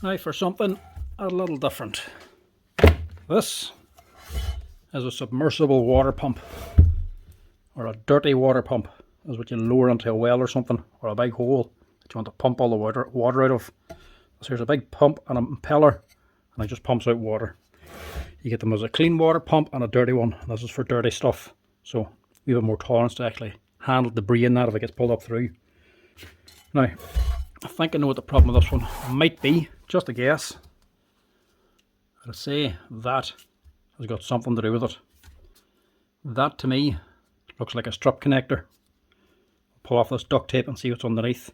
Now for something a little different. This is a submersible water pump, or a dirty water pump. Is what you lower into a well or something, or a big hole that you want to pump all the water out of. So here's a big pump and a impeller, and it just pumps out water. You get them as a clean water pump and a dirty one. This is for dirty stuff, so we have more tolerance to actually handle debris in that if it gets pulled up through. Now, I think I know what the problem with this one might be. Just a guess. I'd say that has got something to do with it. That to me looks like a strip connector. Pull off this duct tape and see what's underneath.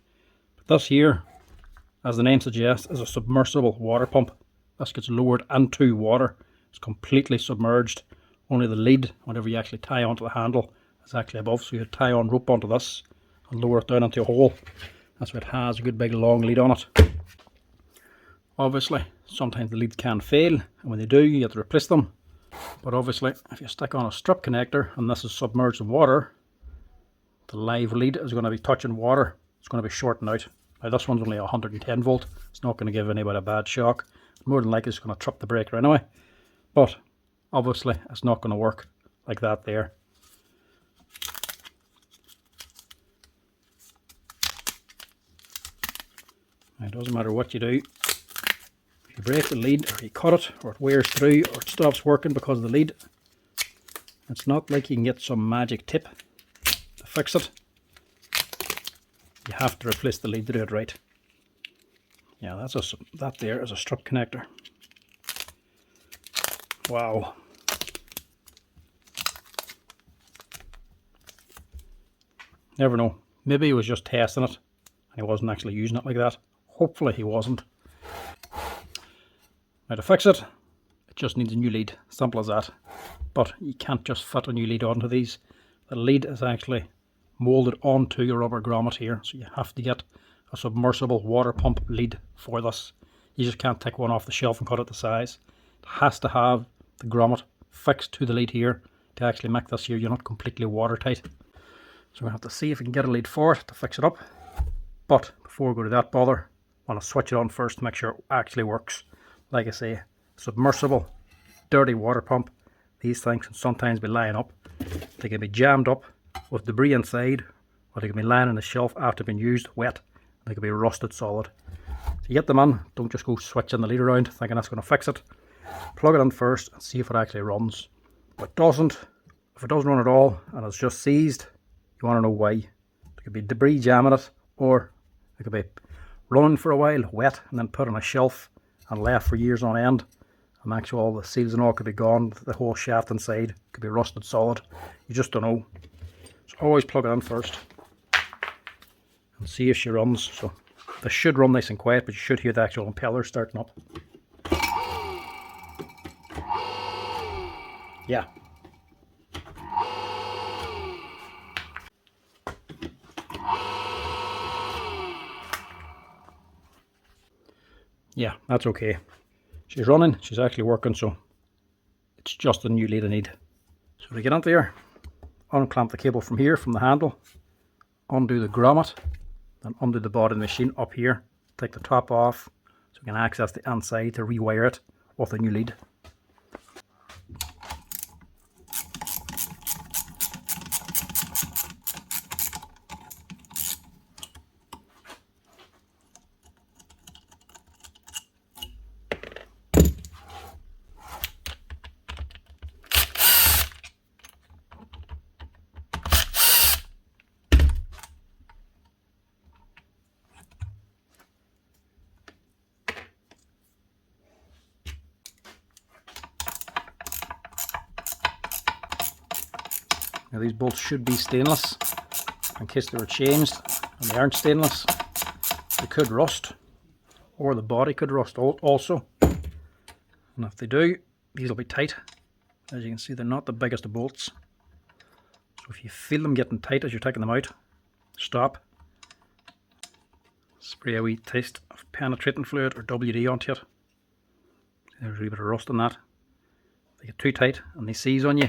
But this here, as the name suggests, is a submersible water pump. This gets lowered into water. It's completely submerged. Only the lead, whatever you actually tie onto the handle, is actually above. So you tie on rope onto this and lower it down into a hole. That's why it has a good big long lead on it. Obviously, sometimes the leads can fail, and when they do, you have to replace them. But obviously, if you stick on a strip connector, and this is submerged in water, the live lead is going to be touching water. It's going to be shorting out. Now this one's only 110 volt. It's not going to give anybody a bad shock. More than likely it's going to trip the breaker anyway. But obviously it's not going to work like that there. It doesn't matter what you do. If you break the lead, or you cut it, or it wears through, or it stops working because of the lead, it's not like you can get some magic tip to fix it. You have to replace the lead to do it right. Yeah, that there is a strip connector. Wow. Never know. Maybe he was just testing it and he wasn't actually using it like that. Hopefully he wasn't. Now to fix it, it just needs a new lead. Simple as that. But you can't just fit a new lead onto these. The lead is actually molded onto your rubber grommet here, so you have to get a submersible water pump lead for this. You just can't take one off the shelf and cut it to size. It has to have the grommet fixed to the lead here to actually make this here unit completely watertight. So we're going to have to see if we can get a lead for it to fix it up. But before we go to that bother, I want to switch it on first to make sure it actually works. Like I say, submersible, dirty water pump. These things can sometimes be lying up. They can be jammed up with debris inside, or they can be lying on the shelf after being used wet. They can be rusted solid. So you get them in, don't just go switching the lead around thinking that's going to fix it. Plug it in first and see if it actually runs. If it doesn't run at all and it's just seized, you want to know why. There could be debris jamming it, or it could be running for a while, wet, and then put on a shelf and left for years on end. And actually all the seals and all could be gone, the whole shaft inside could be rusted solid. You just don't know. So always plug it in first and see if she runs. So this should run nice and quiet, but you should hear the actual impeller starting up. Yeah. Yeah, that's okay. She's running, she's actually working, so it's just a new lead I need. So to get into here, unclamp the cable from here, from the handle, undo the grommet, then undo the body of the machine up here, take the top off so we can access the inside to rewire it with a new lead. Now these bolts should be stainless in case they were changed, and they aren't stainless. They could rust, or the body could rust also. And if they do, these will be tight. As you can see, they're not the biggest of bolts. So if you feel them getting tight as you're taking them out, stop. Spray a wee taste of penetrating fluid or WD onto it. There's a wee bit of rust on that. If they get too tight and they seize on you,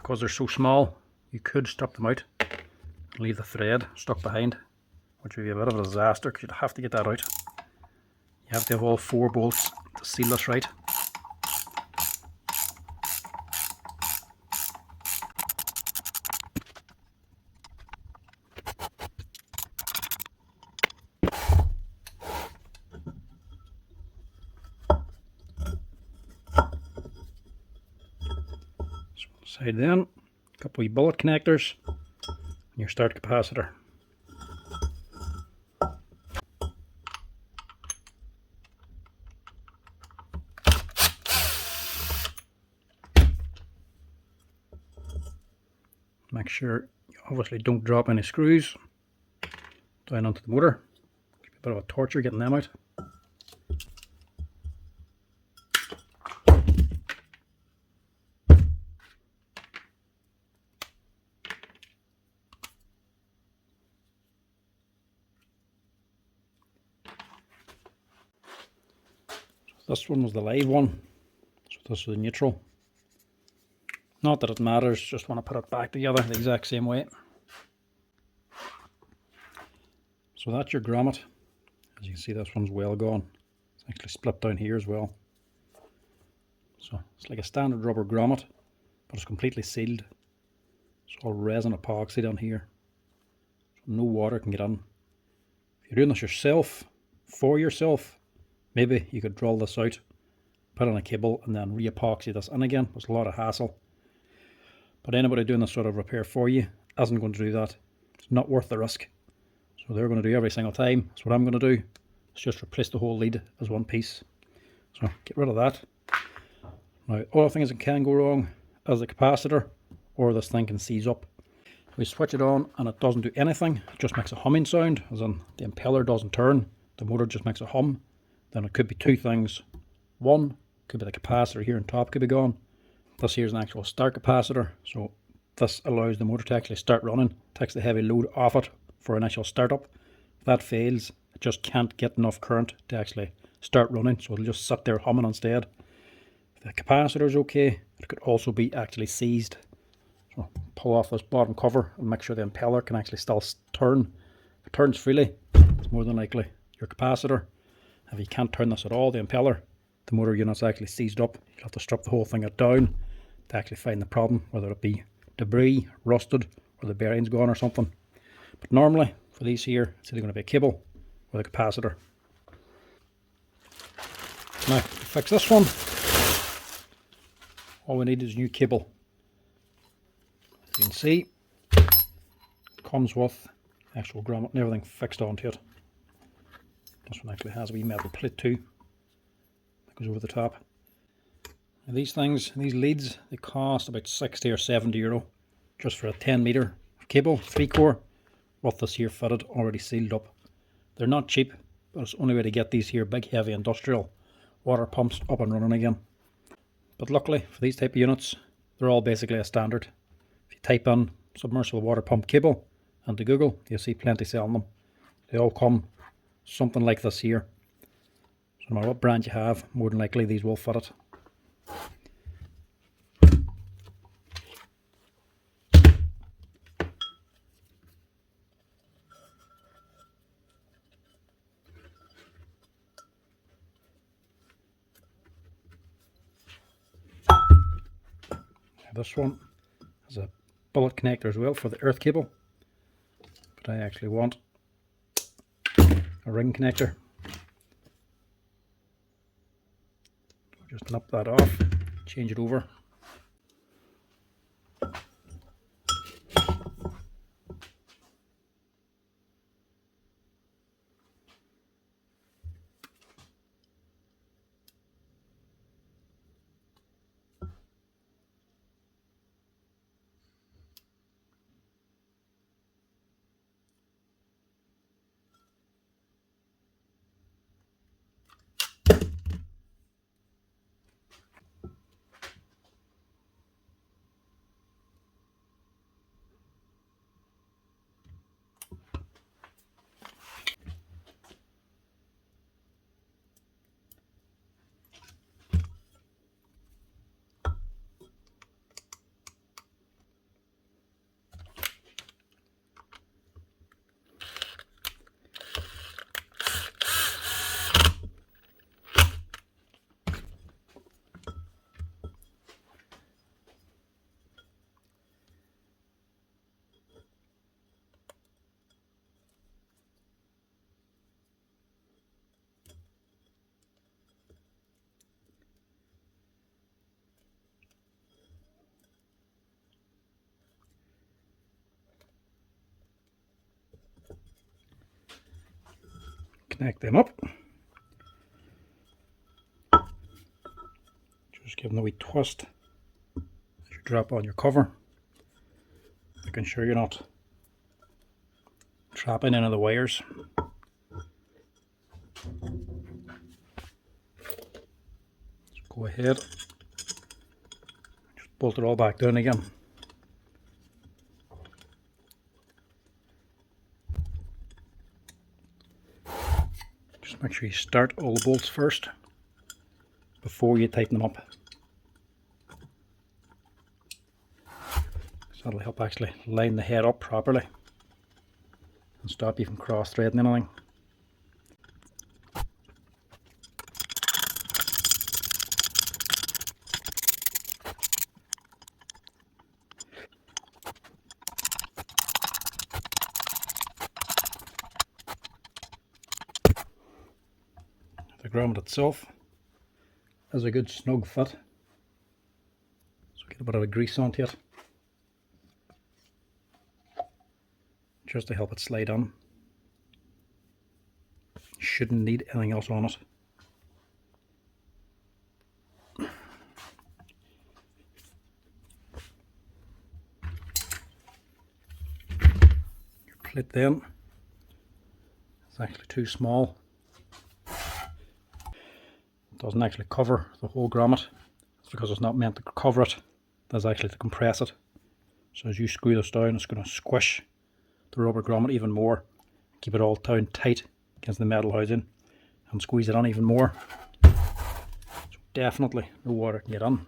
because they're so small, you could strip them out and leave the thread stuck behind, which would be a bit of a disaster because you'd have to get that out. You have to have all 4 bolts to seal this right. Side then, a couple of bullet connectors, and your start capacitor. Make sure you obviously don't drop any screws down onto the motor. It's a bit of a torture getting them out. This one was the live one, so this was the neutral. Not that it matters, just want to put it back together the exact same way. So that's your grommet. As you can see, this one's well gone. It's actually split down here as well. So it's like a standard rubber grommet, but it's completely sealed. It's all resin epoxy down here, so no water can get in. If you're doing this yourself, for yourself, maybe you could drill this out, put on a cable, and then re-epoxy this in again. It's a lot of hassle. But anybody doing this sort of repair for you isn't going to do that. It's not worth the risk. So they're going to do every single time. That's what I'm going to do. It's just replace the whole lead as one piece. So get rid of that. Now, other things that can go wrong is the capacitor, or this thing can seize up. We switch it on and it doesn't do anything. It just makes a humming sound, as in the impeller doesn't turn. The motor just makes a hum. Then it could be 2 things. One, could be the capacitor here on top could be gone. This here is an actual start capacitor, so this allows the motor to actually start running, takes the heavy load off it for initial startup. If that fails, it just can't get enough current to actually start running, so it'll just sit there humming instead. If the capacitor is okay, it could also be actually seized. So pull off this bottom cover and make sure the impeller can actually still turn. If it turns freely, it's more than likely your capacitor. If you can't turn this at all, the impeller, the motor unit's actually seized up. You'll have to strip the whole thing down to actually find the problem, whether it be debris, rusted, or the bearing's gone or something. But normally, for these here, it's either going to be a cable or the capacitor. Now, to fix this one, all we need is a new cable. As you can see, it comes with the actual grommet and everything fixed onto it. This one actually has a wee metal plate too that goes over the top. Now these things, these leads, they cost about 60 or 70 euro just for a 10 metre cable, 3-core, with this here fitted, already sealed up. They're not cheap, but it's the only way to get these here big heavy industrial water pumps up and running again. But luckily for these type of units, they're all basically a standard. If you type in submersible water pump cable into Google, you'll see plenty selling them. They all come something like this here. So no matter what brand you have, more than likely these will fit it. This one has a bullet connector as well for the earth cable, but I actually want a ring connector. Just nip that off, change it over. connect them up. Just give them a wee twist as you drop on your cover, making sure you're not trapping any of the wires. Just go ahead, just bolt it all back down again. Just make sure you start all the bolts first before you tighten them up. So that'll help actually line the head up properly and stop you from cross threading anything. The grommet itself has a good snug fit, so get a bit of a grease onto it just to help it slide on. You shouldn't need anything else on it. Your plate then is actually too small. Doesn't actually cover the whole grommet. It's because it's not meant to cover it. That's actually to compress it. So as you screw this down, it's going to squish the rubber grommet even more. Keep it all down tight against the metal housing and squeeze it on even more. So definitely no water can get on.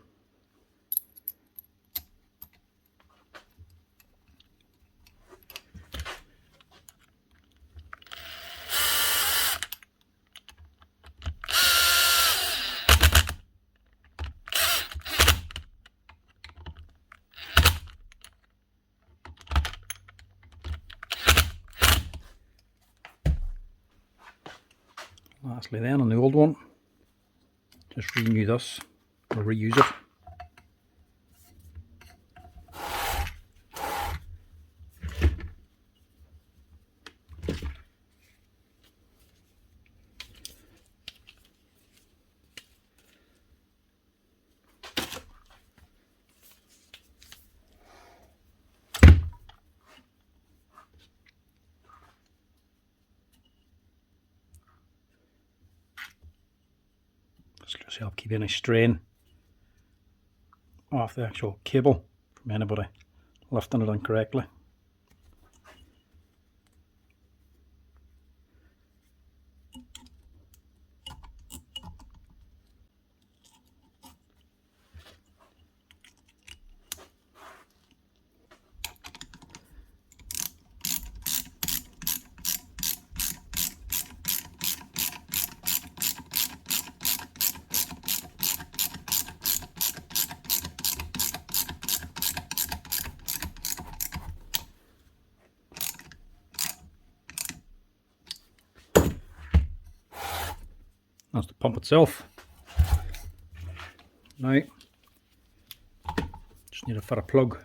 Lastly then, on the old one, just renew this or reuse it. Just help keep any strain off the actual cable from anybody lifting it incorrectly. That's the pump itself. Now, just need to fit a plug.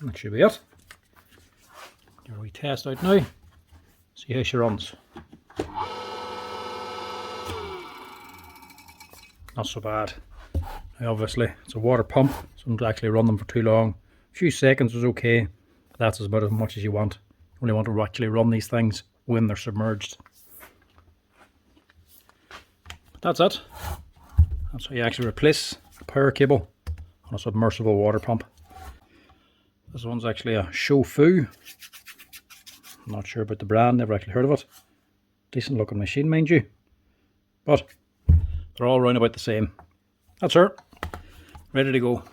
That should be it. Give a wee test out now. See how she runs. Not so bad. Now obviously it's a water pump, so don't actually run them for too long. A few seconds is okay, but that's about as much as you want. You only want to actually run these things when they're submerged. But that's it. That's how you actually replace a power cable on a submersible water pump. This one's actually a Show Fou. I'm not sure about the brand, never actually heard of it. Decent looking machine, mind you. But they're all round about the same. That's her. Ready to go.